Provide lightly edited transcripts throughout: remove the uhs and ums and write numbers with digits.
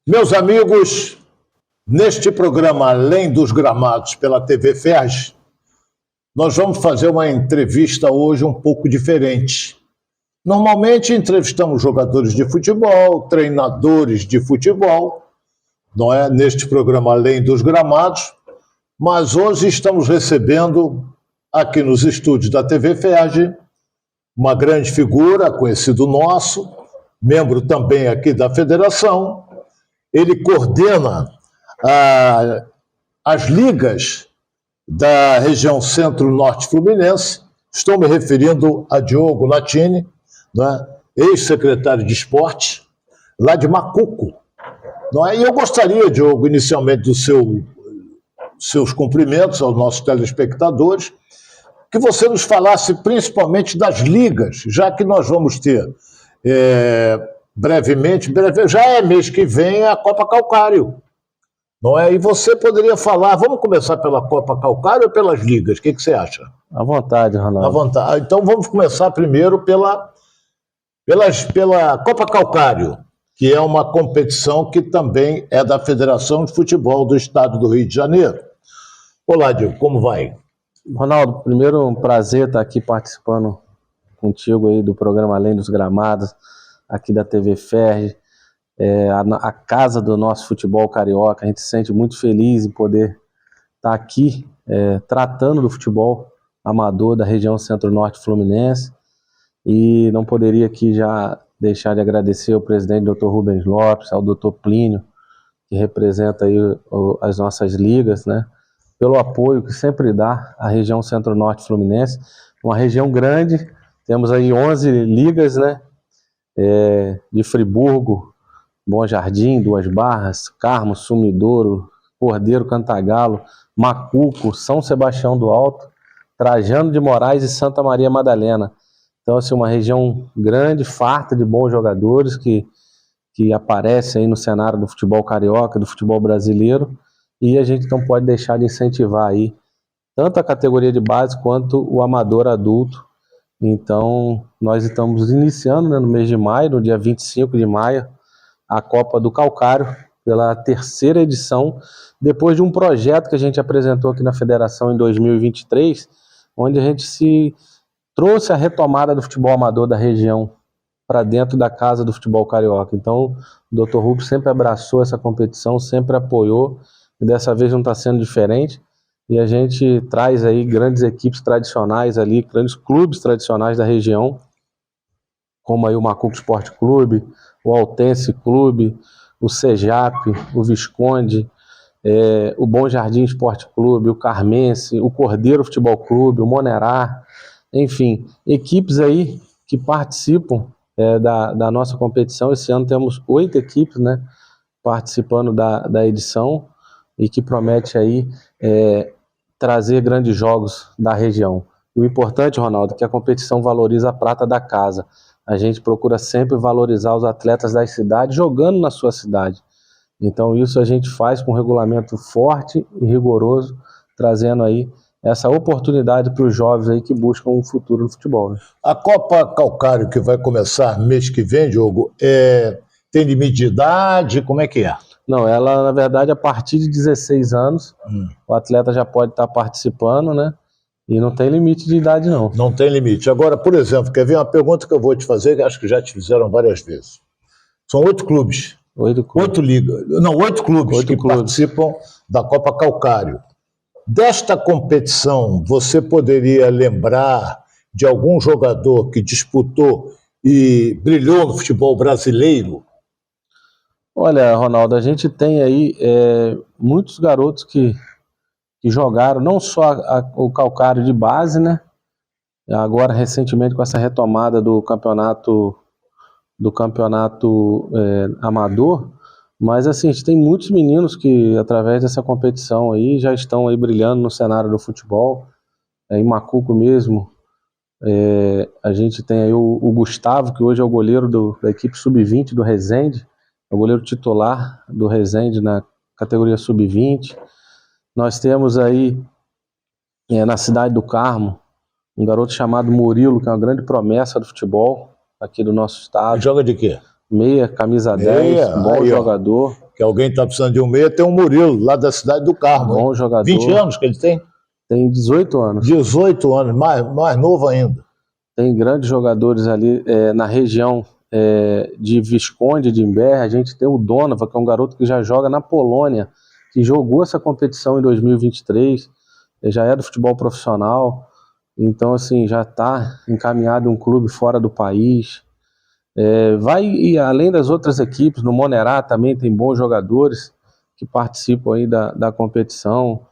Meus amigos, neste programa Além dos Gramados pela TV Ferj, nós vamos fazer uma entrevista hoje um pouco diferente. Normalmente entrevistamos jogadores de futebol, treinadores de futebol, não é? Neste programa Além dos Gramados, mas hoje estamos recebendo aqui nos estúdios da TV Ferj uma grande figura, conhecido nosso, membro também aqui da federação. Ele coordena as ligas da região Centro-Norte Fluminense. Estou me referindo a Diogo Latini, né, ex-secretário de Esporte, lá de Macuco. Não é? E eu gostaria, Diogo, inicialmente dos seus cumprimentos aos nossos telespectadores, que você nos falasse principalmente das ligas, já que nós vamos ter brevemente, já é mês que vem, a Copa Calcário. Não é? E você poderia falar, vamos começar pela Copa Calcário ou pelas ligas? O que você acha? À vontade, Ronaldo. À vontade. Então vamos começar primeiro pela Copa Calcário, que é uma competição que também é da Federação de Futebol do Estado do Rio de Janeiro. Olá, Diogo, como vai? Ronaldo, primeiro um prazer estar aqui participando contigo aí do programa Além dos Gramados, aqui da TV Ferj, a casa do nosso futebol carioca. A gente se sente muito feliz em poder estar aqui tratando do futebol amador da região Centro-Norte Fluminense, e não poderia aqui já deixar de agradecer ao presidente Dr. Rubens Lopes, ao Dr. Plínio, que representa aí as nossas ligas, né, pelo apoio que sempre dá à região Centro-Norte Fluminense, uma região grande. Temos aí 11 ligas, né, de Friburgo, Bom Jardim, Duas Barras, Carmo, Sumidouro, Cordeiro, Cantagalo, Macuco, São Sebastião do Alto, Trajano de Moraes e Santa Maria Madalena. Então, assim, uma região grande, farta de bons jogadores que aparecem aí no cenário do futebol carioca, do futebol brasileiro, e a gente não pode deixar de incentivar aí tanto a categoria de base quanto o amador adulto. Então, nós estamos iniciando, né, no mês de maio, no dia 25 de maio, a Copa do Calcário, pela terceira edição, depois de um projeto que a gente apresentou aqui na Federação em 2023, onde a gente se trouxe a retomada do futebol amador da região para dentro da casa do futebol carioca. Então, o Dr. Rubens sempre abraçou essa competição, sempre apoiou, e dessa vez não está sendo diferente. E a gente traz aí grandes equipes tradicionais ali, grandes clubes tradicionais da região, como aí o Macuco Esporte Clube, o Altense Clube, o Cejap, o Visconde, o Bom Jardim Esporte Clube, o Carmense, o Cordeiro Futebol Clube, o Monerá, enfim, equipes aí que participam da nossa competição. Esse ano temos 8 equipes, né, participando da edição, e que promete aí trazer grandes jogos da região. E o importante, Ronaldo, é que a competição valoriza a prata da casa. A gente procura sempre valorizar os atletas das cidades jogando na sua cidade. Então isso a gente faz com um regulamento forte e rigoroso, trazendo aí essa oportunidade para os jovens aí que buscam um futuro no futebol, né? A Copa Calcário, que vai começar mês que vem, Diogo, tem limite de idade? Como é que é? Não, ela, na verdade, a partir de 16 anos, o atleta já pode estar participando, né? E não tem limite de idade, não. Não tem limite. Agora, por exemplo, quer ver uma pergunta que eu vou te fazer, que acho que já te fizeram várias vezes. São 8 clubes. 8 clubes participam da Copa Calcário. Desta competição, você poderia lembrar de algum jogador que disputou e brilhou no futebol brasileiro? Olha, Ronaldo, a gente tem aí muitos garotos que jogaram, não só o Calcário de base, né? Agora, recentemente, com essa retomada do campeonato amador, mas assim, a gente tem muitos meninos que, através dessa competição aí, já estão aí brilhando no cenário do futebol. Em Macuco mesmo, a gente tem aí o Gustavo, que hoje é o goleiro da equipe sub-20 do Resende, é o goleiro titular do Resende na categoria sub-20. Nós temos aí, na cidade do Carmo, um garoto chamado Murilo, que é uma grande promessa do futebol aqui do nosso estado. Joga de quê? Meia, camisa 10, bom jogador. Que alguém está precisando de um meia, tem um Murilo, lá da cidade do Carmo. Bom jogador. 20 anos que ele tem? Tem 18 anos. 18 anos, mais novo ainda. Tem grandes jogadores ali na região de Visconde, de Imbé. A gente tem o Donovan, que é um garoto que já joga na Polônia, que jogou essa competição em 2023, já é do futebol profissional. Então, assim, já está encaminhado um clube fora do país. E além das outras equipes, no Monerá também tem bons jogadores que participam aí da competição,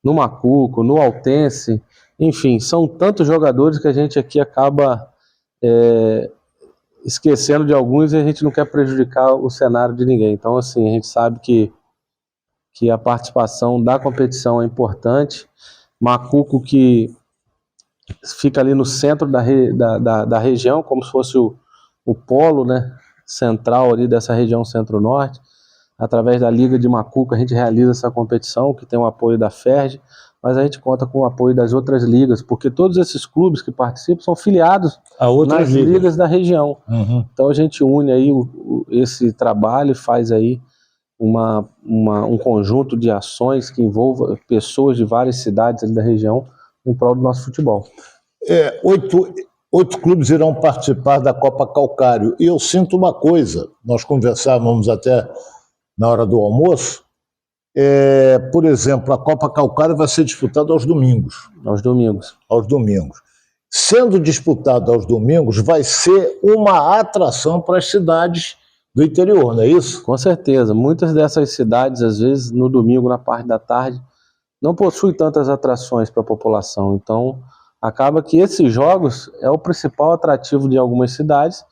no Macuco, no Altense, enfim, são tantos jogadores que a gente aqui acaba esquecendo de alguns e a gente não quer prejudicar o cenário de ninguém. Então, assim, a gente sabe que a participação da competição é importante. Macuco, que fica ali no centro da região, como se fosse o polo, né, central ali dessa região centro-norte. Através da Liga de Macuco a gente realiza essa competição, que tem o apoio da FERJ, mas a gente conta com o apoio das outras ligas, porque todos esses clubes que participam são filiados nas ligas da região. Uhum. Então a gente une aí esse trabalho e faz aí um conjunto de ações que envolva pessoas de várias cidades ali da região em prol do nosso futebol. 8 clubes irão participar da Copa Calcário. E eu sinto uma coisa, nós conversávamos até na hora do almoço, por exemplo, a Copa Calcário vai ser disputada aos domingos. Aos domingos. Aos domingos. Sendo disputada aos domingos, vai ser uma atração para as cidades do interior, não é isso? Com certeza. Muitas dessas cidades, às vezes, no domingo, na parte da tarde, não possuem tantas atrações para a população. Então, acaba que esses jogos é o principal atrativo de algumas cidades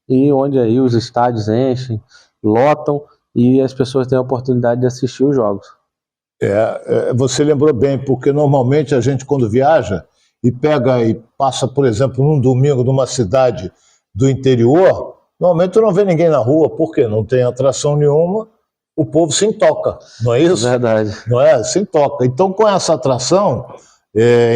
e onde aí os estádios enchem, lotam e as pessoas têm a oportunidade de assistir os jogos. Você lembrou bem, porque normalmente a gente quando viaja e pega e passa, por exemplo, num domingo numa cidade do interior, normalmente não vê ninguém na rua, porque não tem atração nenhuma, o povo se intoca, não é isso? Verdade. Não é? Se intoca. Então, com essa atração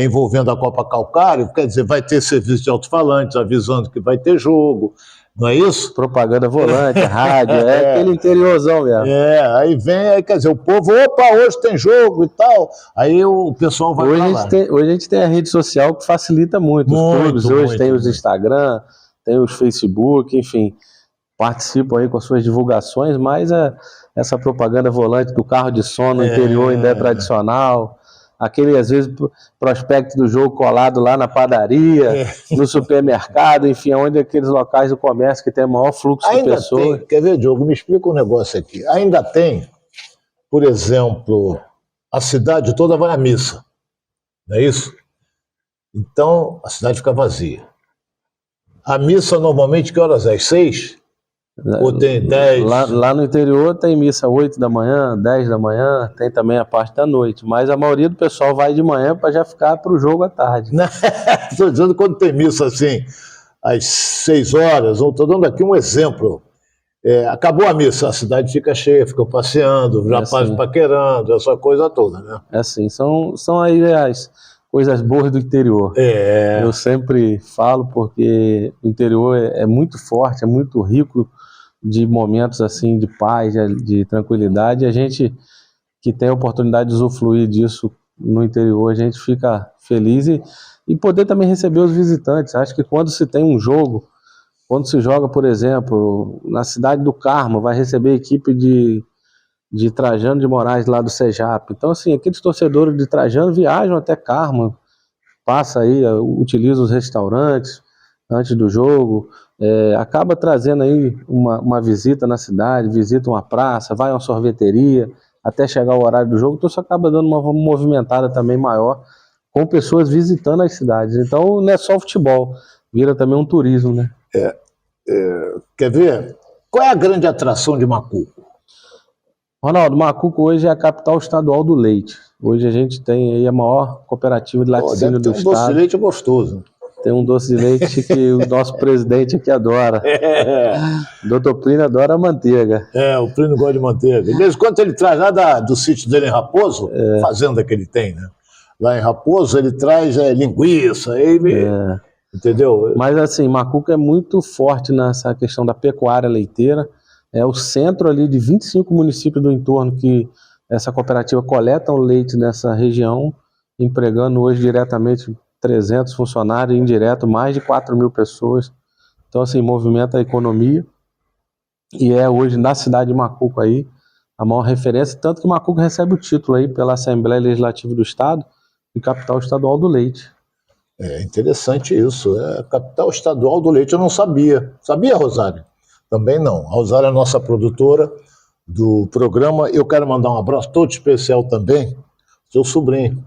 envolvendo a Copa Calcário, quer dizer, vai ter serviço de alto-falantes avisando que vai ter jogo, não é isso? Propaganda volante, rádio, aquele interiorzão mesmo. Aí vem, quer dizer, o povo, opa, hoje tem jogo e tal, aí o pessoal vai hoje pra lá. Hoje a gente tem a rede social que facilita muito os clubes, hoje tem os Instagram, tem os Facebook, enfim, participam aí com as suas divulgações, mas essa propaganda volante do carro de som no interior ainda é tradicional. Aquele, às vezes, prospecto do jogo colado lá na padaria, no supermercado, enfim, onde aqueles locais do comércio que tem o maior fluxo de pessoas. Quer ver, Diogo, me explica um negócio aqui. Ainda tem, por exemplo, a cidade toda vai à missa, não é isso? Então, a cidade fica vazia. A missa, normalmente, que horas é? Às 6? Ou tem 10? Lá no interior tem missa 8 da manhã, 10 da manhã, tem também a parte da noite, mas a maioria do pessoal vai de manhã para já ficar para o jogo à tarde. Estou dizendo quando tem missa assim, às 6 horas, estou dando aqui um exemplo. Acabou a missa, a cidade fica cheia, fica passeando, rapazes paquerando, essa coisa toda, né? É assim, são aí as coisas boas do interior. Eu sempre falo porque o interior é muito forte, é muito rico de momentos assim de paz, de tranquilidade, e a gente que tem a oportunidade de usufruir disso no interior, a gente fica feliz e poder também receber os visitantes. Acho que quando se tem um jogo, quando se joga, por exemplo, na cidade do Carmo, vai receber a equipe de Trajano de Moraes lá do Cejap. Então, assim, aqueles torcedores de Trajano viajam até Carmo, passa aí, utiliza os restaurantes antes do jogo, acaba trazendo aí uma visita na cidade, visita uma praça, vai a uma sorveteria, até chegar o horário do jogo, então isso acaba dando uma movimentada também maior, com pessoas visitando as cidades. Então não é só futebol, vira também um turismo, né? Quer ver? Qual é a grande atração de Macuco? Ronaldo, Macuco hoje é a capital estadual do leite. Hoje a gente tem aí a maior cooperativa de laticínio do estado. Doce de leite gostoso. Tem um doce de leite que o nosso presidente aqui adora. Doutor Plínio adora a manteiga. O Plínio gosta de manteiga. De vez em quando ele traz lá do sítio dele em Raposo, fazenda que ele tem, né? Lá em Raposo ele traz linguiça, entendeu? Mas assim, Macuco é muito forte nessa questão da pecuária leiteira. é o centro ali de 25 municípios do entorno que essa cooperativa coleta o leite nessa região, empregando hoje diretamente 300 funcionários, indireto mais de 4.000 pessoas. Então, assim, movimenta a economia e é hoje na cidade de Macuco aí a maior referência, tanto que Macuco recebe o título aí pela Assembleia Legislativa do Estado de capital estadual do leite. É interessante isso, é capital estadual do leite, eu não sabia. Sabia, Rosário? Também não. A Rosário é a nossa produtora do programa. Eu quero mandar um abraço todo especial também, seu sobrinho,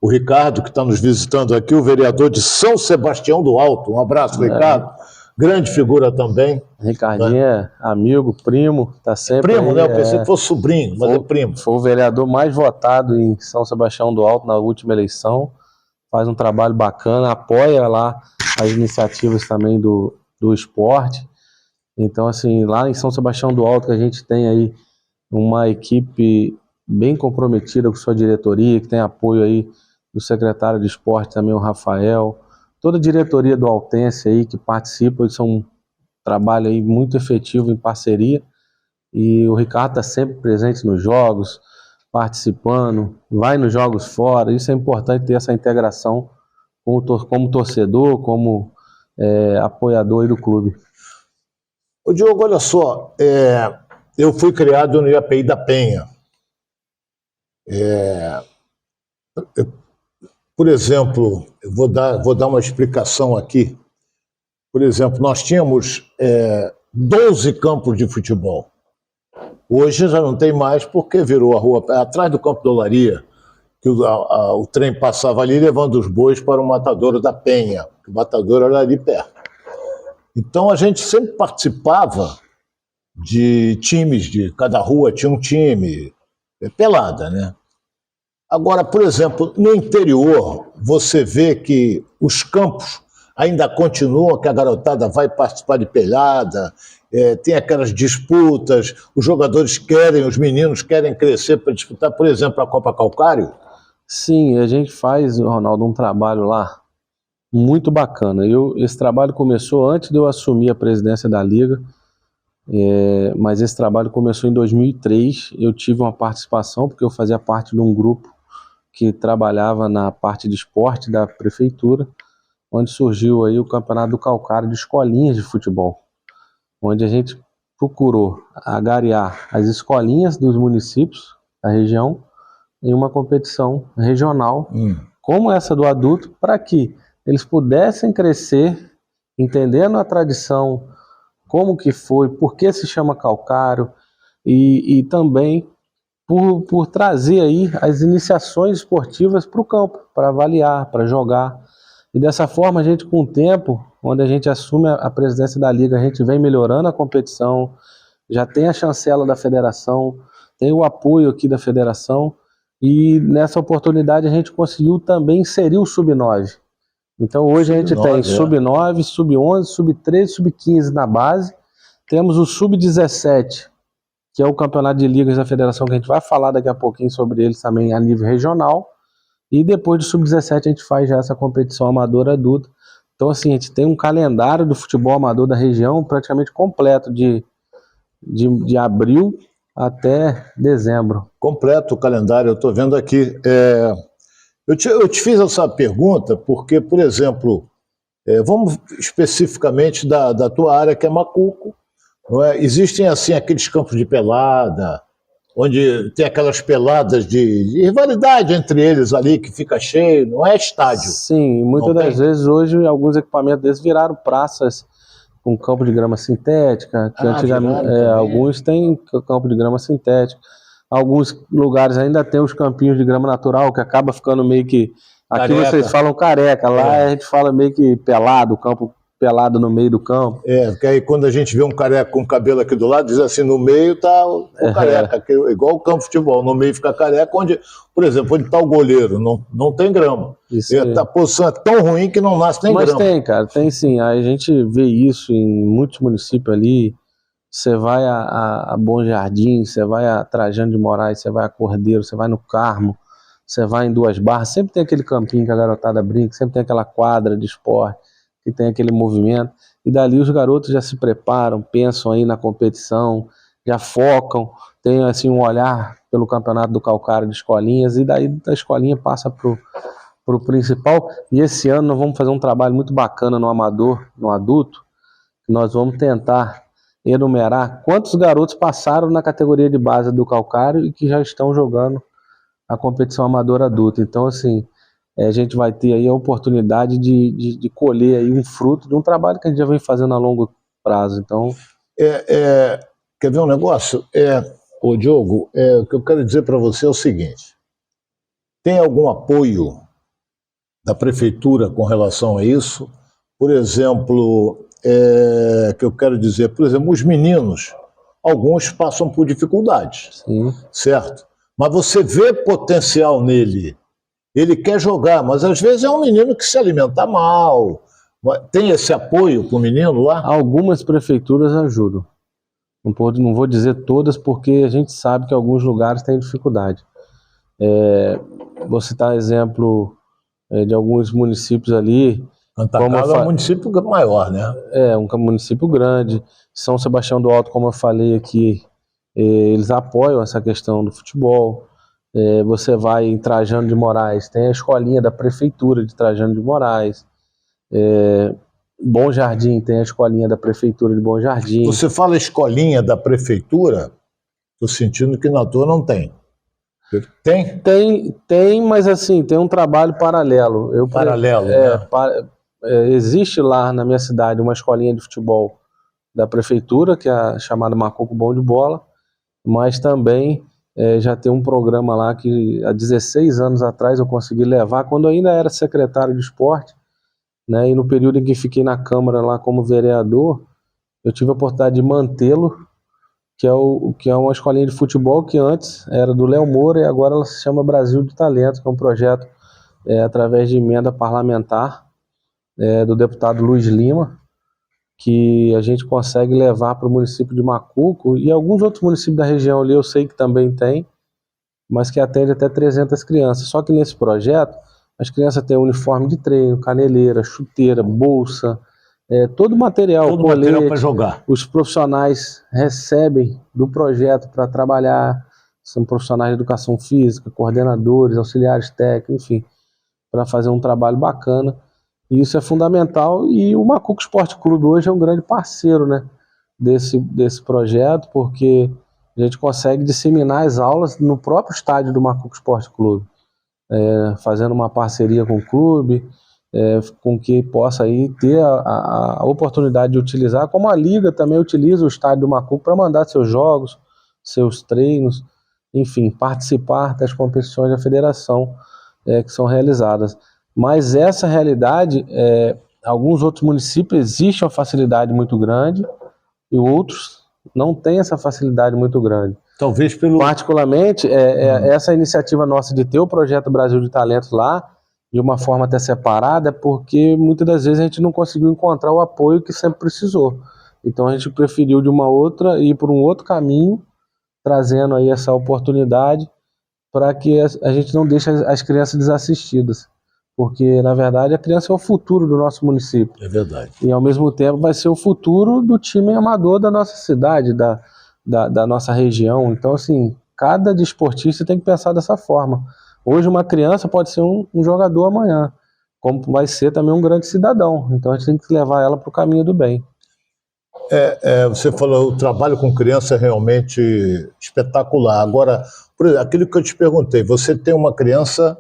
o Ricardo, que está nos visitando aqui, o vereador de São Sebastião do Alto. Um abraço, Ricardo. Grande figura também. Ricardinho é amigo, primo, tá sempre Primo, aí, né? Eu pensei que fosse sobrinho, mas é primo. Foi o vereador mais votado em São Sebastião do Alto na última eleição. Faz um trabalho bacana, apoia lá as iniciativas também do esporte. Então, assim, lá em São Sebastião do Alto, que a gente tem aí uma equipe bem comprometida com sua diretoria, que tem apoio aí do secretário de esporte também, o Rafael, toda a diretoria do Altense aí que participa, isso é um trabalho aí muito efetivo em parceria, e o Ricardo está sempre presente nos jogos, participando, vai nos jogos fora. Isso é importante, ter essa integração como torcedor, como apoiador aí do clube. Ô Diogo, olha só, eu fui criado no IAPI da Penha. Por exemplo, eu vou dar uma explicação aqui. Por exemplo, nós tínhamos 12 campos de futebol. Hoje já não tem mais, porque virou a rua atrás do Campo da Olaria, que o trem passava ali levando os bois para o matadouro da Penha, que o matadouro era ali perto. Então a gente sempre participava de times, de cada rua tinha um time, pelada, né? Agora, por exemplo, no interior, você vê que os campos ainda continuam, que a garotada vai participar de pelada, tem aquelas disputas, os jogadores os meninos querem crescer para disputar, por exemplo, a Copa Calcário? Sim, a gente faz, Ronaldo, um trabalho lá muito bacana. Esse trabalho começou antes de eu assumir a presidência da Liga, mas esse trabalho começou em 2003. Eu tive uma participação, porque eu fazia parte de um grupo que trabalhava na parte de esporte da prefeitura, onde surgiu aí o Campeonato do Calcário de escolinhas de futebol, onde a gente procurou agariar as escolinhas dos municípios da região em uma competição regional, como essa do adulto, para que eles pudessem crescer, entendendo a tradição, como que foi, por que se chama calcário, e também por trazer aí as iniciações esportivas para o campo, para avaliar, para jogar. E dessa forma, a gente, com o tempo, onde a gente assume a presidência da Liga, a gente vem melhorando a competição, já tem a chancela da federação, tem o apoio aqui da federação, e nessa oportunidade a gente conseguiu também inserir o Sub-9. Então hoje a gente tem Sub-9, Sub-11, Sub-13, Sub-15 na base, temos o Sub-17, que é o campeonato de ligas da federação, que a gente vai falar daqui a pouquinho sobre eles também a nível regional, e depois do Sub-17 a gente faz já essa competição amadora adulta. Então, assim, a gente tem um calendário do futebol amador da região praticamente completo, de abril até dezembro. Completo o calendário, eu estou vendo aqui. Eu te fiz essa pergunta porque, por exemplo, vamos especificamente da tua área, que é Macuco, não é? Existem, assim, aqueles campos de pelada, onde tem aquelas peladas de rivalidade entre eles ali, que fica cheio, não é estádio. Sim, muitas das vezes hoje alguns equipamentos desses viraram praças com campo de grama sintética, que antigamente alguns têm campo de grama sintética, alguns lugares ainda tem os campinhos de grama natural, que acaba ficando meio que, aqui careca. Vocês falam careca, lá a gente fala meio que pelado, o campo pelado no meio do campo. Porque aí quando a gente vê um careca com cabelo aqui do lado, diz assim, no meio tá o careca, que é igual o campo de futebol, no meio fica careca, onde, por exemplo, onde está o goleiro, não tem grama. A posição é tão ruim que não nasce nem grama. Mas tem, cara, tem sim, a gente vê isso em muitos municípios ali. Você vai a Bom Jardim, você vai a Trajano de Moraes, você vai a Cordeiro, você vai no Carmo, você vai em Duas Barras, sempre tem aquele campinho que a garotada brinca, sempre tem aquela quadra de esporte, que tem aquele movimento, e dali os garotos já se preparam, pensam aí na competição, já focam, tem assim um olhar pelo campeonato do Calcário de escolinhas, e daí da escolinha passa pro principal. E esse ano nós vamos fazer um trabalho muito bacana no amador, no adulto. Nós vamos tentar enumerar quantos garotos passaram na categoria de base do Calcário e que já estão jogando a competição amadora adulta. Então, assim, a gente vai ter aí a oportunidade de colher aí um fruto de um trabalho que a gente já vem fazendo a longo prazo. Então, quer ver um negócio? Ô Diogo, o que eu quero dizer para você é o seguinte: tem algum apoio da prefeitura com relação a isso? Por exemplo, que eu quero dizer, por exemplo, os meninos, alguns passam por dificuldades, sim, certo? Mas você vê potencial nele, ele quer jogar, mas às vezes é um menino que se alimenta mal. Tem esse apoio para o menino lá? algumas prefeituras ajudam. Não vou dizer todas, porque a gente sabe que alguns lugares têm dificuldade. Vou citar exemplo de alguns municípios ali. Cantacalo é um município maior, né? É um município grande. São Sebastião do Alto, como eu falei aqui, eles apoiam essa questão do futebol. Você vai em Trajano de Moraes, tem a escolinha da prefeitura de Trajano de Moraes. Bom Jardim, tem a escolinha da prefeitura de Bom Jardim. Você fala escolinha da prefeitura, estou sentindo que na tua não tem. Tem? Tem, mas assim, tem um trabalho paralelo. Paralelo, né? Existe lá na minha cidade uma escolinha de futebol da prefeitura, que é a chamada Macuco Bom de Bola, mas também já tem um programa lá que há 16 anos atrás eu consegui levar, quando eu ainda era secretário de esporte, né, e no período em que fiquei na Câmara lá como vereador, eu tive a oportunidade de mantê-lo, que é uma escolinha de futebol que antes era do Léo Moura e agora ela se chama Brasil de Talentos, que é um projeto através de emenda parlamentar do deputado Luiz Lima, que a gente consegue levar para o município de Macuco e alguns outros municípios da região ali eu sei que também tem, mas que atende até 300 crianças. Só que nesse projeto as crianças têm uniforme de treino, caneleira, chuteira, bolsa, todo o material, todo colete, material para jogar. Os profissionais recebem do projeto para trabalhar, são profissionais de educação física, coordenadores, auxiliares técnicos, enfim, para fazer um trabalho bacana. E isso é fundamental, e o Macuco Esporte Clube hoje é um grande parceiro, né, desse projeto, porque a gente consegue disseminar as aulas no próprio estádio do Macuco Esporte Clube, fazendo uma parceria com o clube, com que possa aí ter a oportunidade de utilizar, como a Liga também utiliza o estádio do Macuco para mandar seus jogos, seus treinos, enfim, participar das competições da federação que são realizadas. Mas essa realidade, alguns outros municípios existe uma facilidade muito grande e outros não têm essa facilidade muito grande. Talvez pelo... Particularmente, essa iniciativa nossa de ter o projeto Brasil de Talentos lá, de uma forma até separada, é porque muitas das vezes a gente não conseguiu encontrar o apoio que sempre precisou. Então a gente preferiu de uma outra, ir por um outro caminho, trazendo aí essa oportunidade para que a gente não deixe as crianças desassistidas. Porque, na verdade, a criança é o futuro do nosso município. É verdade. E, ao mesmo tempo, vai ser o futuro do time amador da nossa cidade, da nossa região. Então, assim, cada desportista tem que pensar dessa forma. Hoje, uma criança pode ser um jogador amanhã, como vai ser também um grande cidadão. Então, a gente tem que levar ela para o caminho do bem. Você falou, o trabalho com criança é realmente espetacular. Agora, por exemplo, aquilo que eu te perguntei, você tem uma criança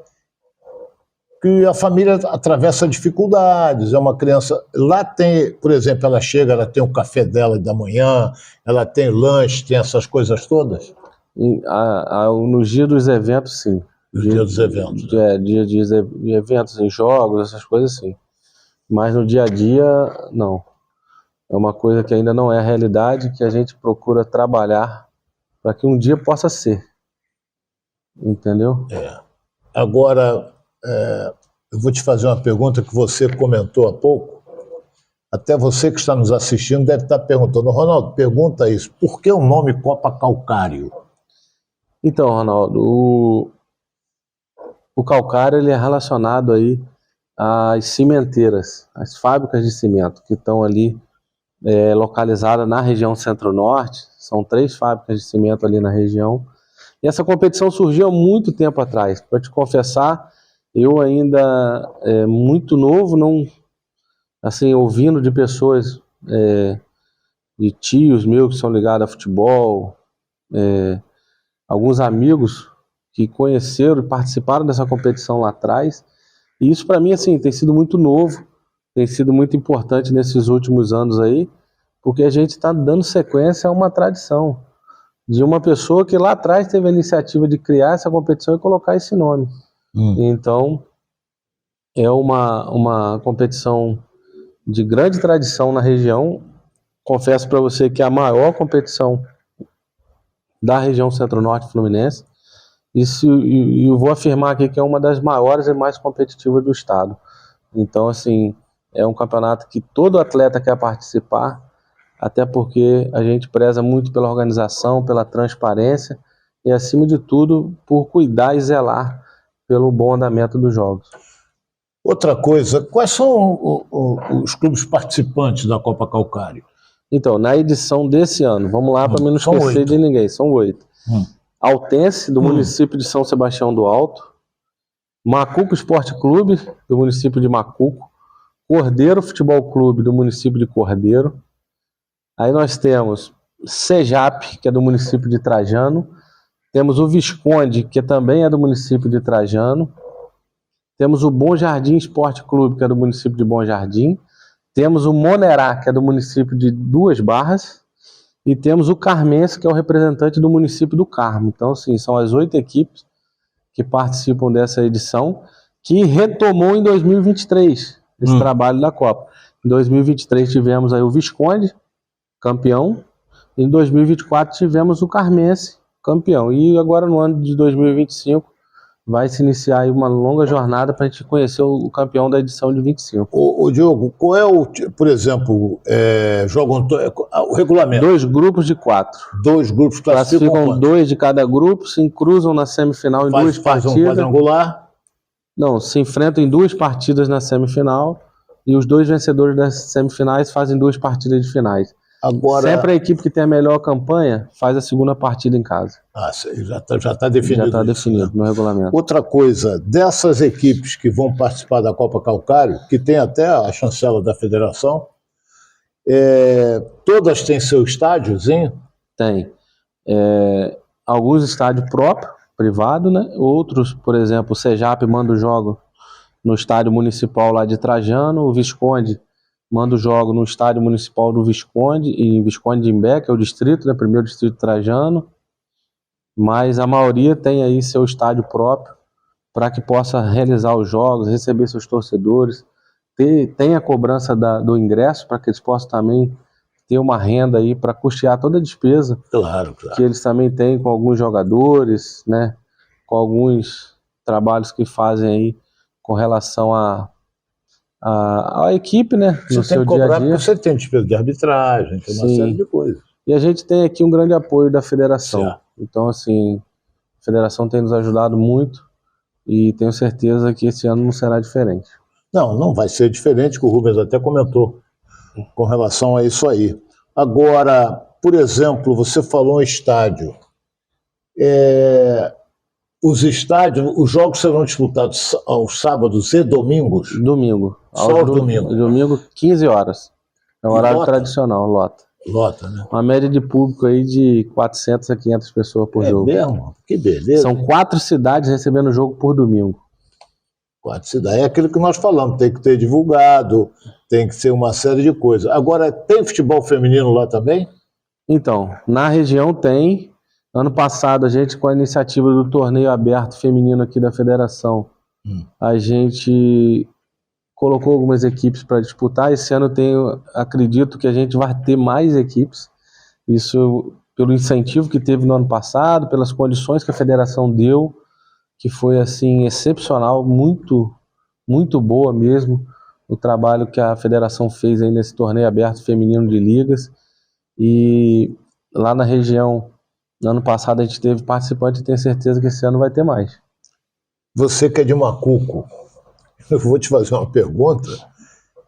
que a família atravessa dificuldades, é uma criança, lá tem, por exemplo, ela chega, ela tem o café dela da manhã, ela tem lanche, tem essas coisas todas? No dia dos eventos, sim. No dia dos eventos. Dia de eventos, em jogos, essas coisas, sim. Mas no dia a dia, não. É uma coisa que ainda não é a realidade, que a gente procura trabalhar para que um dia possa ser. Entendeu? Agora, eu vou te fazer uma pergunta que você comentou há pouco. Até você que está nos assistindo deve estar perguntando. Ronaldo, pergunta isso. Por que o nome Copa Calcário? Então, Ronaldo, o calcário ele é relacionado aí às cimenteiras, às fábricas de cimento que estão ali localizada na região Centro-Norte. São 3 fábricas de cimento ali na região. E essa competição surgiu há muito tempo atrás. Para te confessar, eu ainda muito novo, não, assim, ouvindo de pessoas, de tios meus que são ligados a futebol, alguns amigos que conheceram e participaram dessa competição lá atrás. E isso para mim, assim, tem sido muito novo, tem sido muito importante nesses últimos anos aí, porque a gente está dando sequência a uma tradição de uma pessoa que lá atrás teve a iniciativa de criar essa competição e colocar esse nome. Então, é uma competição de grande tradição na região. Confesso para você que é a maior competição da região Centro-Norte Fluminense. E eu vou afirmar aqui que é uma das maiores e mais competitivas do estado. Então, assim, é um campeonato que todo atleta quer participar, até porque a gente preza muito pela organização, pela transparência e, acima de tudo, por cuidar e zelar pelo bom andamento dos jogos. Outra coisa, quais são os clubes participantes da Copa Calcário? Então, na edição desse ano, vamos lá para não esquecer de ninguém, são 8. Altense, do município de São Sebastião do Alto, Macuco Esporte Clube, do município de Macuco, Cordeiro Futebol Clube, do município de Cordeiro. Aí nós temos Sejap, que é do município de Trajano. Temos o Visconde, que também é do município de Trajano. Temos o Bom Jardim Esporte Clube, que é do município de Bom Jardim. Temos o Monerá, que é do município de Duas Barras. E temos o Carmense, que é o representante do município do Carmo. Então, assim, são as 8 equipes que participam dessa edição, que retomou em 2023 esse trabalho da Copa. Em 2023 tivemos aí o Visconde, campeão. Em 2024 tivemos o Carmense, campeão. E agora no ano de 2025 vai se iniciar aí uma longa jornada para a gente conhecer o campeão da edição de 25. Ô Diogo, qual é por exemplo, o regulamento? 2 grupos de 4. 2 grupos classificam 2 de cada grupo, se cruzam na semifinal em 2 partidas. Faz um quadrangular? Não, se enfrentam em 2 partidas na semifinal e os 2 vencedores das semifinais fazem 2 partidas de finais. Agora, sempre a equipe que tem a melhor campanha faz a segunda partida em casa. Já está definido. Já está definido no regulamento. Outra coisa, dessas equipes que vão participar da Copa Calcário, que tem até a chancela da federação, todas têm seu estádiozinho? Tem. Alguns estádios próprios, privado, né? Outros, por exemplo, o Sejap manda o jogo no estádio municipal lá de Trajano, o Visconde manda o jogo no estádio municipal do Visconde, em Visconde de Imbé, que é o distrito, né, primeiro distrito Trajano, mas a maioria tem aí seu estádio próprio para que possa realizar os jogos, receber seus torcedores, tem a cobrança do ingresso para que eles possam também ter uma renda aí para custear toda a despesa que eles também têm com alguns jogadores, né, com alguns trabalhos que fazem aí com relação a equipe, né? Você tem que cobrar porque você tem despesa de arbitragem, tem uma série de coisas. E a gente tem aqui um grande apoio da federação. Certo. Então, assim, a federação tem nos ajudado muito e tenho certeza que esse ano não será diferente. Não vai ser diferente, que o Rubens até comentou com relação a isso aí. Agora, por exemplo, você falou em estádio. Os estádios, os jogos serão disputados aos sábados e domingos? Domingo. Só aos domingos? Domingo, 15 horas. É um horário tradicional, lota. Lota, né? Uma média de público aí de 400 a 500 pessoas por jogo. É mesmo? Que beleza. São 4 cidades recebendo jogo por domingo. 4 cidades. É aquilo que nós falamos, tem que ter divulgado, tem que ser uma série de coisas. Agora, tem futebol feminino lá também? Então, na região tem. Ano passado, a gente, com a iniciativa do torneio aberto feminino aqui da federação, a gente colocou algumas equipes para disputar. Esse ano acredito que a gente vai ter mais equipes. Isso pelo incentivo que teve no ano passado, pelas condições que a federação deu, que foi assim excepcional, muito, muito boa mesmo, o trabalho que a federação fez aí nesse torneio aberto feminino de ligas. E lá na região, no ano passado a gente teve participante e tenho certeza que esse ano vai ter mais. Você que é de Macuco, eu vou te fazer uma pergunta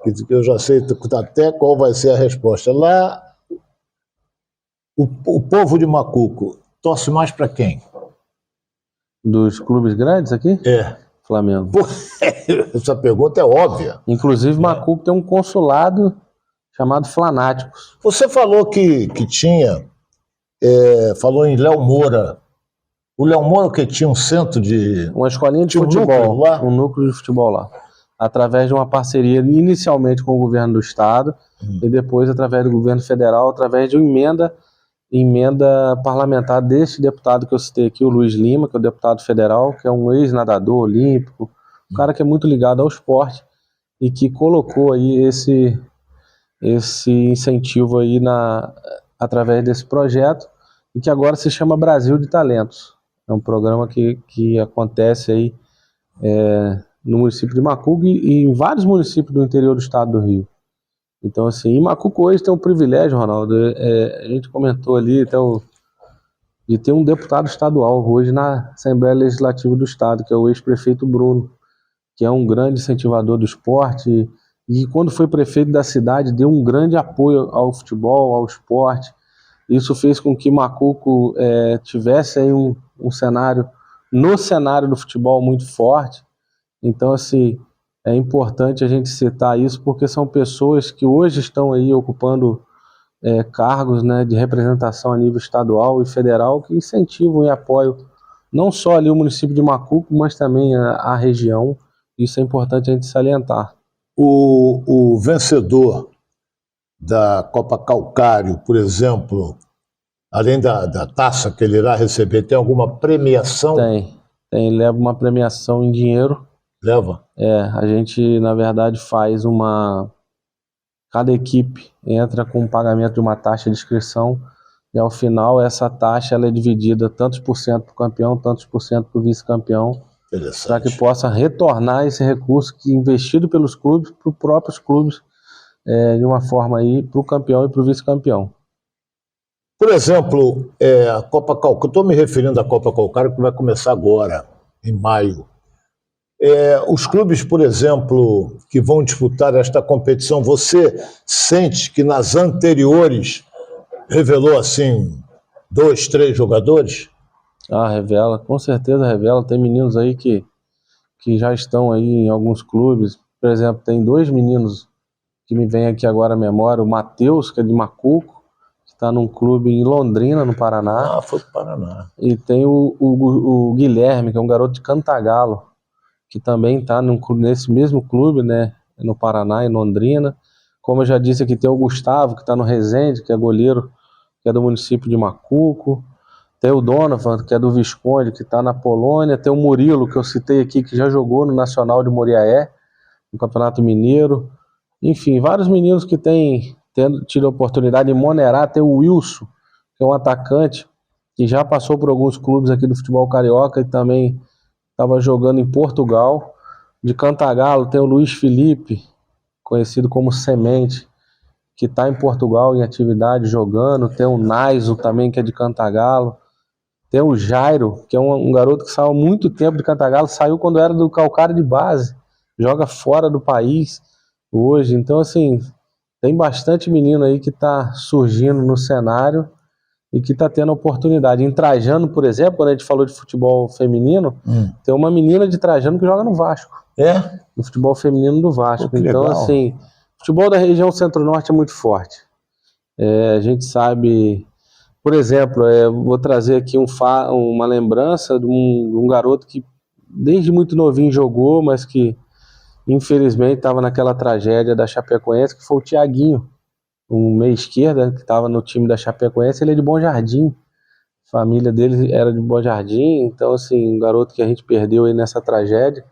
que eu já sei até qual vai ser a resposta. Lá, o povo de Macuco torce mais para quem? Dos clubes grandes aqui? É. Flamengo. Essa pergunta é óbvia. Inclusive, Macuco tem um consulado chamado Flanáticos. Você falou que tinha, falou em Léo Moura. O Léo Moura que tinha um centro de... Uma escolinha de futebol, núcleo lá? Um núcleo de futebol lá. Através de uma parceria inicialmente com o governo do estado e depois através do governo federal, através de uma emenda parlamentar deste deputado que eu citei aqui, o Luiz Lima, que é o deputado federal, que é um ex-nadador olímpico, um cara que é muito ligado ao esporte e que colocou aí esse incentivo aí através desse projeto e que agora se chama Brasil de Talentos. É um programa que acontece aí no município de Macuco e em vários municípios do interior do estado do Rio. Então, assim, em Macuco hoje tem um privilégio, Ronaldo, a gente comentou ali de ter um deputado estadual hoje na Assembleia Legislativa do Estado, que é o ex-prefeito Bruno, que é um grande incentivador do esporte e quando foi prefeito da cidade deu um grande apoio ao futebol, ao esporte. Isso fez com que Macuco tivesse aí um cenário, no cenário do futebol muito forte. Então, assim, é importante a gente citar isso porque são pessoas que hoje estão aí ocupando cargos, né, de representação a nível estadual e federal que incentivam e apoiam não só ali o município de Macuco, mas também a região. Isso é importante a gente salientar. O vencedor da Copa Calcário, por exemplo, além da taça que ele irá receber, tem alguma premiação? Tem, leva uma premiação em dinheiro. Leva? A gente, na verdade, faz cada equipe entra com o pagamento de uma taxa de inscrição e ao final essa taxa ela é dividida tantos por cento para o campeão, tantos por cento para o vice-campeão, para que possa retornar esse recurso que investido pelos clubes, para os próprios clubes, de uma forma aí, para o campeão e para o vice-campeão. Por exemplo, a Copa Calcário, estou me referindo à Copa Calcário que vai começar agora, em maio. Os clubes, por exemplo, que vão disputar esta competição, você sente que nas anteriores revelou, assim, 2, 3 jogadores? Revela, com certeza revela. Tem meninos aí que já estão aí em alguns clubes. Por exemplo, tem 2 meninos que me vem aqui agora à memória. O Matheus, que é de Macuco, que está num clube em Londrina, no Paraná. Foi para o Paraná. E tem o Guilherme, que é um garoto de Cantagalo, que também está nesse mesmo clube, né, no Paraná, em Londrina. Como eu já disse aqui, tem o Gustavo, que está no Resende, que é goleiro, que é do município de Macuco. Tem o Donovan, que é do Visconde, que está na Polônia. Tem o Murilo, que eu citei aqui, que já jogou no Nacional de Moriaé, no Campeonato Mineiro. Enfim, vários meninos que têm tido a oportunidade de monerar. Tem o Wilson, que é um atacante, que já passou por alguns clubes aqui do futebol carioca e também estava jogando em Portugal. De Cantagalo tem o Luiz Felipe, conhecido como Semente, que está em Portugal em atividade jogando. Tem o Naiso também, que é de Cantagalo. Tem o Jairo, que é um garoto que saiu há muito tempo de Cantagalo, saiu quando era do Calcário de base, joga fora do país hoje. Então, assim, tem bastante menino aí que está surgindo no cenário e que está tendo oportunidade. Em Trajano, por exemplo, quando a gente falou de futebol feminino, tem uma menina de Trajano que joga no Vasco. No futebol feminino do Vasco. Então, legal. Assim, o futebol da região Centro-Norte é muito forte. A gente sabe, por exemplo, vou trazer aqui uma lembrança de um garoto que desde muito novinho jogou, mas que infelizmente estava naquela tragédia da Chapecoense, que foi o Thiaguinho, um meia esquerda que estava no time da Chapecoense. Ele é de Bom Jardim, a família dele era de Bom Jardim. Então, assim, um garoto que a gente perdeu aí nessa tragédia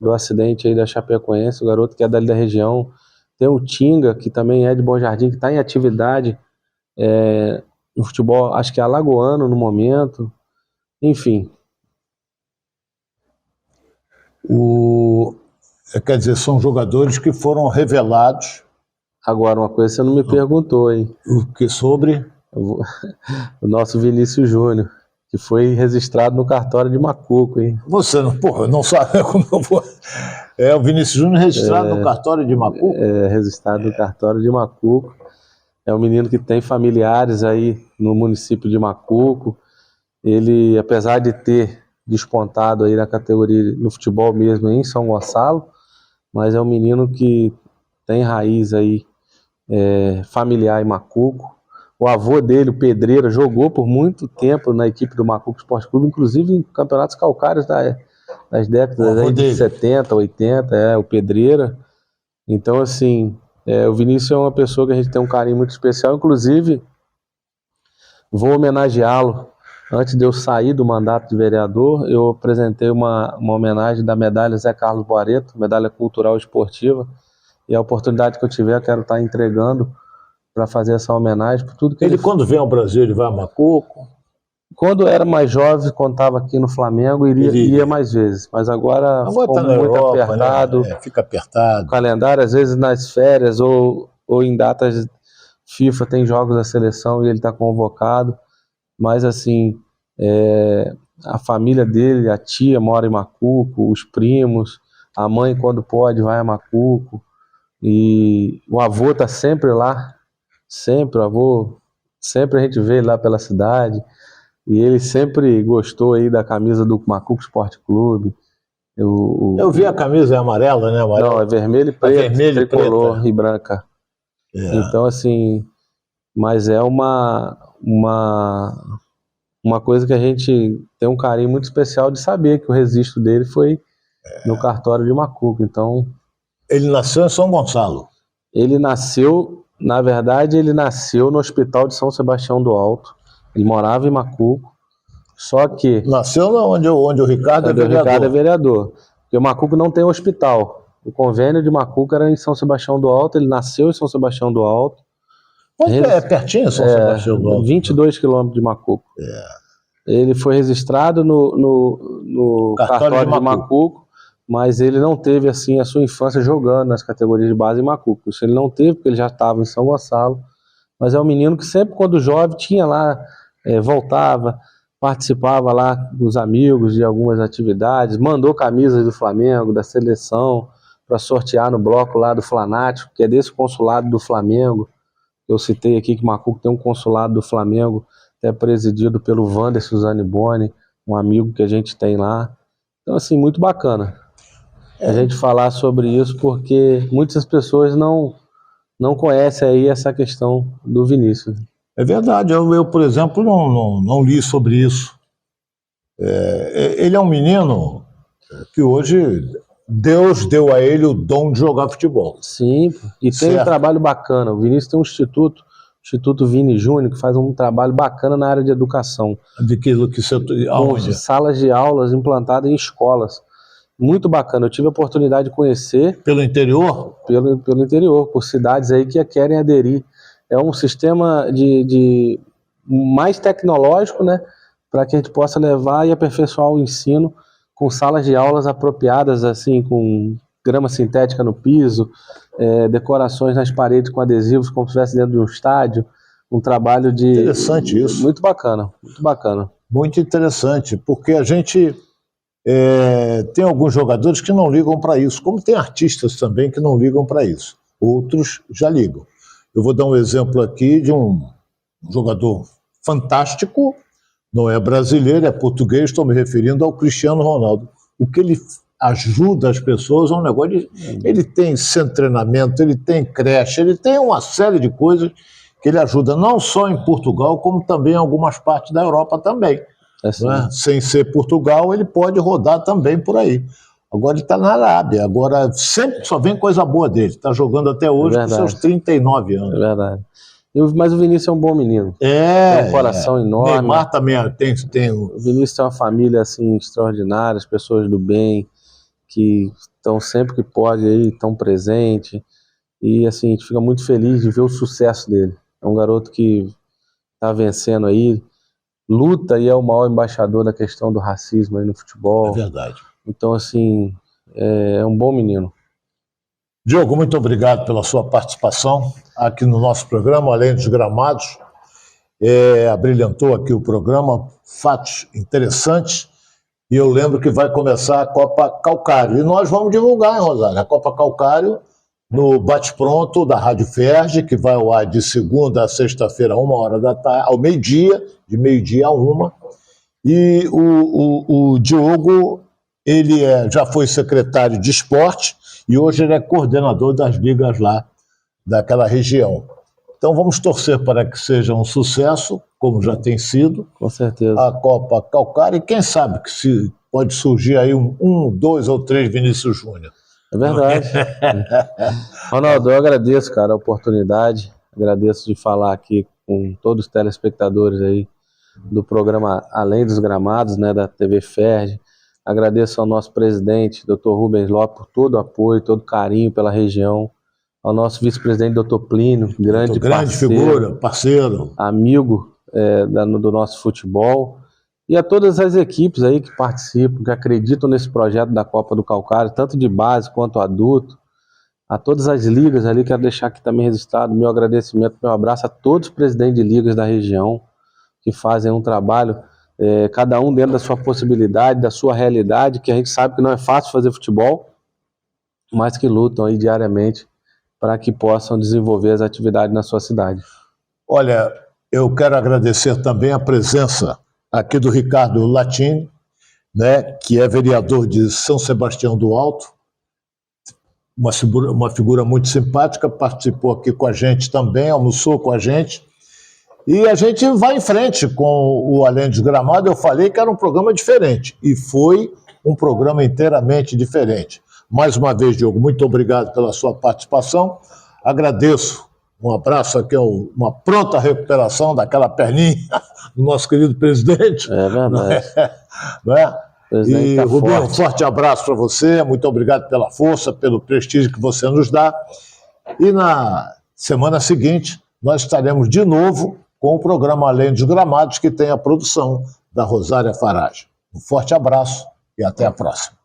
do acidente aí da Chapecoense, um garoto que é dali da região. Tem o Tinga, que também é de Bom Jardim, que está em atividade no futebol, acho que é alagoano no momento. Enfim. Quer dizer, são jogadores que foram revelados. Agora, uma coisa você não me perguntou, hein? O que sobre? O nosso Vinícius Júnior, que foi registrado no cartório de Macuco, hein? Você não, não sabe como eu vou... É o Vinícius Júnior registrado no cartório de Macuco? Registrado no cartório de Macuco. É um menino que tem familiares aí no município de Macuco. Ele, apesar de ter despontado aí na categoria, no futebol mesmo, em São Gonçalo, mas é um menino que tem raiz aí familiar em Macuco. O avô dele, o Pedreira, jogou por muito tempo na equipe do Macuco Esporte Clube, inclusive em campeonatos calcários das décadas aí de 70, 80, o Pedreira. Então, assim, o Vinícius é uma pessoa que a gente tem um carinho muito especial, inclusive vou homenageá-lo. Antes de eu sair do mandato de vereador, eu apresentei uma homenagem da medalha Zé Carlos Boareto, medalha cultural esportiva, e a oportunidade que eu tiver, eu quero estar entregando para fazer essa homenagem por tudo que ele quando vem ao Brasil, ele vai a Macuco? Quando era mais jovem, quando estava aqui no Flamengo, ia mais vezes. Mas agora ficou tá na muito Europa, apertado. Né? Fica apertado. O calendário, às vezes nas férias ou em datas FIFA, tem jogos da seleção e ele está convocado. Mas assim, a família dele, a tia mora em Macuco, os primos, a mãe quando pode vai a Macuco. E o avô está sempre lá, sempre, o avô, sempre a gente vê ele lá pela cidade. E ele sempre gostou aí da camisa do Macuco Esporte Clube. Eu vi a camisa, é amarela, né? Amarela. Não, é vermelho e preto, tricolor preta. E branca. Então, assim, mas é uma coisa que a gente tem um carinho muito especial de saber que o registro dele foi no cartório de Macuco. Então, ele nasceu em São Gonçalo? Ele nasceu, na verdade, no Hospital de São Sebastião do Alto. Ele morava em Macuco, só que... Nasceu onde o Ricardo é vereador. O Ricardo é vereador. Porque o Macuco não tem hospital. O convênio de Macuco era em São Sebastião do Alto, ele nasceu em São Sebastião do Alto. É pertinho São Sebastião do Alto? 22 quilômetros de Macuco. Ele foi registrado no cartório de Macuco, mas ele não teve assim a sua infância jogando nas categorias de base em Macuco. Isso ele não teve, porque ele já estava em São Gonçalo. Mas é um menino que sempre, quando jovem, tinha lá... voltava, participava lá dos amigos de algumas atividades, mandou camisas do Flamengo, da seleção, para sortear no bloco lá do Flanático, que é desse consulado do Flamengo. Eu citei aqui que Macuco tem um consulado do Flamengo, até presidido pelo Wander Suzane Boni, um amigo que a gente tem lá. Então, assim, muito bacana a gente falar sobre isso, porque muitas pessoas não conhecem aí essa questão do Vinícius. É verdade, eu por exemplo, não li sobre isso. Ele é um menino que hoje Deus deu a ele o dom de jogar futebol. Sim, e tem um trabalho bacana. O Vinícius tem um Instituto Vini Júnior, que faz um trabalho bacana na área de educação. De que você... Com salas de aulas implantadas em escolas. Muito bacana. Eu tive a oportunidade de conhecer... Pelo interior? Pelo interior, por cidades aí que querem aderir. É um sistema de mais tecnológico, né, para que a gente possa levar e aperfeiçoar o ensino com salas de aulas apropriadas, assim, com grama sintética no piso, decorações nas paredes com adesivos como se estivesse dentro de um estádio, um trabalho de... Interessante isso. Muito bacana, muito bacana. Muito interessante, porque a gente tem alguns jogadores que não ligam para isso, como tem artistas também que não ligam para isso. Outros já ligam. Eu vou dar um exemplo aqui de um jogador fantástico, não é brasileiro, é português, estou me referindo ao Cristiano Ronaldo. O que ele ajuda as pessoas é um negócio de... Ele tem centro de treinamento, ele tem creche, ele tem uma série de coisas que ele ajuda, não só em Portugal, como também em algumas partes da Europa também. Né? Sem ser Portugal, ele pode rodar também por aí. Agora ele está na Arábia, agora sempre só vem coisa boa dele, está jogando até hoje com seus 39 anos. É verdade. Mas o Vinícius é um bom menino. Tem um coração enorme. Neymar também tem. O Vinícius tem uma família assim, extraordinária, as pessoas do bem, que estão sempre que pode aí, estão presentes. E assim, a gente fica muito feliz de ver o sucesso dele. É um garoto que está vencendo aí, luta e é o maior embaixador da questão do racismo aí no futebol. É verdade. Então, assim, é um bom menino. Diogo, muito obrigado pela sua participação aqui no nosso programa, Além dos Gramados. Abrilhantou aqui o programa, fatos interessantes. E eu lembro que vai começar a Copa Calcário. E nós vamos divulgar, hein, Rosário? A Copa Calcário no Bate-Pronto da Rádio Ferge, que vai ao ar de segunda a sexta-feira, 1h da tarde, ao meio-dia, de meio-dia a 1h. E o Diogo, ele já foi secretário de esporte e hoje ele é coordenador das ligas lá daquela região. Então vamos torcer para que seja um sucesso, como já tem sido. Com certeza. A Copa Calcário, e quem sabe que pode surgir aí um, 2 ou 3 Vinícius Júnior. É verdade. Ronaldo, eu agradeço, cara, a oportunidade, agradeço de falar aqui com todos os telespectadores aí do programa Além dos Gramados, né, da TV Ferge. Agradeço ao nosso presidente, Dr. Rubens Lopes, por todo o apoio, todo o carinho pela região, ao nosso vice-presidente, Dr. Plínio, grande figura, parceiro, amigo do nosso futebol, e a todas as equipes aí que participam, que acreditam nesse projeto da Copa do Calcário, tanto de base quanto adulto, a todas as ligas ali, quero deixar aqui também registrado meu agradecimento, meu abraço a todos os presidentes de ligas da região, que fazem um trabalho, cada um dentro da sua possibilidade, da sua realidade, que a gente sabe que não é fácil fazer futebol, mas que lutam aí diariamente para que possam desenvolver as atividades na sua cidade. Olha, eu quero agradecer também a presença aqui do Ricardo Latini, né, que é vereador de São Sebastião do Alto, uma figura muito simpática, participou aqui com a gente também, almoçou com a gente, e a gente vai em frente com o Além dos Gramados. Eu falei que era um programa diferente, e foi um programa inteiramente diferente. Mais uma vez, Diogo, muito obrigado pela sua participação. Agradeço. Um abraço aqui, uma pronta recuperação daquela perninha do nosso querido presidente. É verdade. Não é? E, tá Rubinho, forte. Um forte abraço para você. Muito obrigado pela força, pelo prestígio que você nos dá. E na semana seguinte, nós estaremos de novo com o programa Além dos Gramados, que tem a produção da Rosária Farage. Um forte abraço e até a próxima.